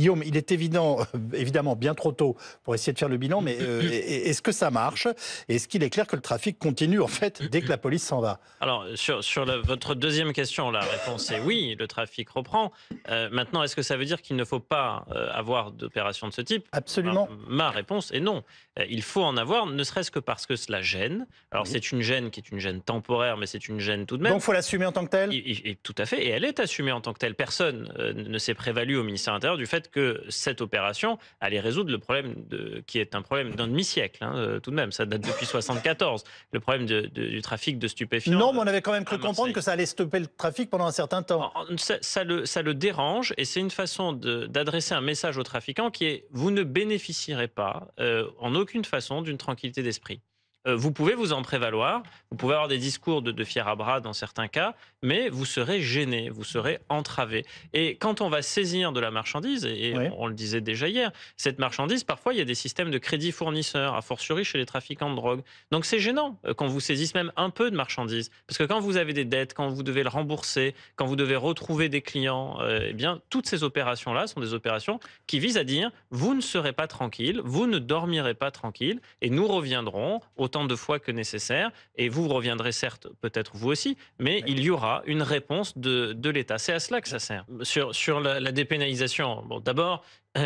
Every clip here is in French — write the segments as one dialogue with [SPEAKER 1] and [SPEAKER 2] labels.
[SPEAKER 1] Guillaume, il est évidemment bien trop tôt pour essayer de faire le bilan, mais est-ce que ça marche? Est-ce qu'il est clair que le trafic continue, en fait, dès que la police s'en va?
[SPEAKER 2] Alors, votre deuxième question, la réponse est oui, le trafic reprend. Maintenant, est-ce que ça veut dire qu'il ne faut pas avoir d'opération de ce type?
[SPEAKER 1] Absolument.
[SPEAKER 2] Ma réponse est non. Il faut en avoir, ne serait-ce que parce que cela gêne. Alors,
[SPEAKER 1] Oui.
[SPEAKER 2] c'est une gêne qui est une gêne temporaire, mais c'est une gêne tout de même.
[SPEAKER 1] Donc, il faut l'assumer en tant que tel?
[SPEAKER 2] Et tout à fait, et elle est assumée en tant que telle. Personne ne s'est prévalu au ministère de l'Intérieur du fait que cette opération allait résoudre le problème qui est un problème d'un demi-siècle, hein, tout de même. Ça date depuis 74. Le problème du trafic de stupéfiants.
[SPEAKER 1] Non, mais on avait quand même cru
[SPEAKER 2] à
[SPEAKER 1] comprendre
[SPEAKER 2] Marseille.
[SPEAKER 1] que ça allait stopper le trafic pendant un certain temps.
[SPEAKER 2] Ça le dérange, et c'est une façon d'adresser un message aux trafiquants qui est: vous ne bénéficierez pas en aucune façon d'une tranquillité d'esprit. Vous pouvez vous en prévaloir, vous pouvez avoir des discours de fier à bras dans certains cas, mais vous serez gêné, vous serez entravé. Et quand on va saisir de la marchandise, et
[SPEAKER 1] Oui.
[SPEAKER 2] on le disait déjà hier, cette marchandise, parfois il y a des systèmes de crédit fournisseurs, a fortiori chez les trafiquants de drogue. Donc c'est gênant qu'on vous saisisse même un peu de marchandises. Parce que quand vous avez des dettes, quand vous devez le rembourser, quand vous devez retrouver des clients, eh bien toutes ces opérations-là sont des opérations qui visent à dire: vous ne serez pas tranquille, vous ne dormirez pas tranquille, et nous reviendrons autant de fois que nécessaire, et vous reviendrez certes, peut-être vous aussi, mais
[SPEAKER 1] Oui.
[SPEAKER 2] il y aura une réponse de l'État. C'est à cela que ça sert. Sur la dépénalisation, bon, d'abord,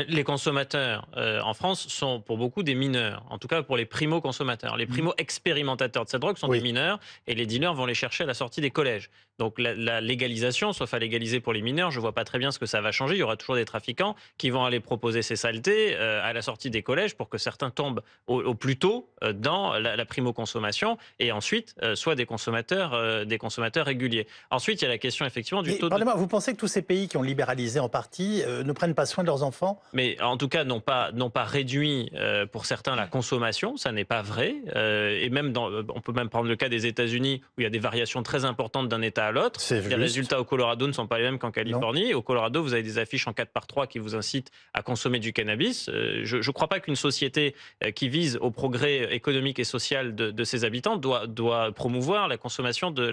[SPEAKER 2] les consommateurs en France sont pour beaucoup des mineurs, en tout cas pour les primo-consommateurs. Les primo-expérimentateurs de cette drogue sont des
[SPEAKER 1] Oui.
[SPEAKER 2] mineurs, et les dealers vont les chercher à la sortie des collèges. Donc la légalisation, sauf à légaliser pour les mineurs, je ne vois pas très bien ce que ça va changer. Il y aura toujours des trafiquants qui vont aller proposer ces saletés à la sortie des collèges pour que certains tombent au plus tôt dans la primo-consommation, et ensuite soient des consommateurs réguliers. Ensuite, il y a la question effectivement du
[SPEAKER 1] Mais
[SPEAKER 2] taux de...
[SPEAKER 1] pardonnez-moi, vous pensez que tous ces pays qui ont libéralisé en partie ne prennent pas soin de leurs enfants?
[SPEAKER 2] Mais en tout cas, n'ont pas réduit pour certains la consommation, ça n'est pas vrai. Et même on peut même prendre le cas des États-Unis, où il y a des variations très importantes d'un État à l'autre.
[SPEAKER 1] C'est
[SPEAKER 2] Les
[SPEAKER 1] juste.
[SPEAKER 2] résultats au Colorado ne sont pas les mêmes qu'en
[SPEAKER 1] Non.
[SPEAKER 2] Californie. Au Colorado, vous avez des affiches en 4x3 qui vous incitent à consommer du cannabis. Je ne crois pas qu'une société qui vise au progrès économique et social de ses habitants doit promouvoir la consommation de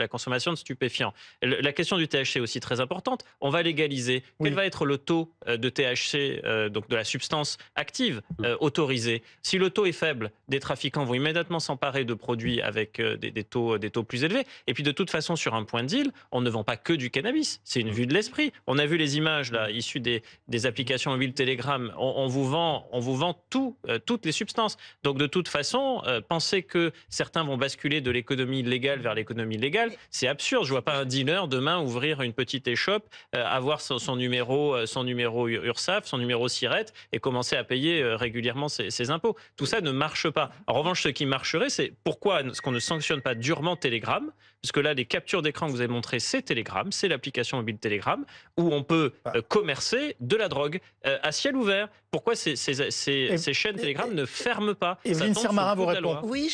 [SPEAKER 2] stupéfiants. La question du THC est aussi très importante. On va légaliser.
[SPEAKER 1] Oui.
[SPEAKER 2] Quel va être le taux de THC, donc de la substance active autorisée? Si le taux est faible, des trafiquants vont immédiatement s'emparer de produits avec des taux plus élevés. Et puis de toute façon, sur un point de deal, on ne vend pas que du cannabis. C'est une vue de l'esprit. On a vu les images là, issues des applications mobiles Telegram. On vous vend toutes les substances. Donc de toute façon, penser que certains vont basculer de l'économie légale vers l'économie légale, c'est absurde. Je vois pas un dealer demain ouvrir une petite échoppe, avoir son numéro URSSAF, son numéro SIRET, et commencer à payer régulièrement ses impôts. Tout ça ne marche pas. En revanche, ce qui marcherait, c'est pourquoi est-ce qu'on ne sanctionne pas durement Telegram? Parce que là, les captures d'écran que vous avez montrées, c'est Telegram, c'est l'application mobile Telegram, où on peut commercer de la drogue à ciel ouvert. Pourquoi ces chaînes Telegram ne ferment pas? Ça
[SPEAKER 1] Evelyne
[SPEAKER 2] tombe sous le
[SPEAKER 1] Sirmarin
[SPEAKER 2] coup
[SPEAKER 1] vous
[SPEAKER 2] de la
[SPEAKER 1] répond.
[SPEAKER 2] loi.
[SPEAKER 3] Oui,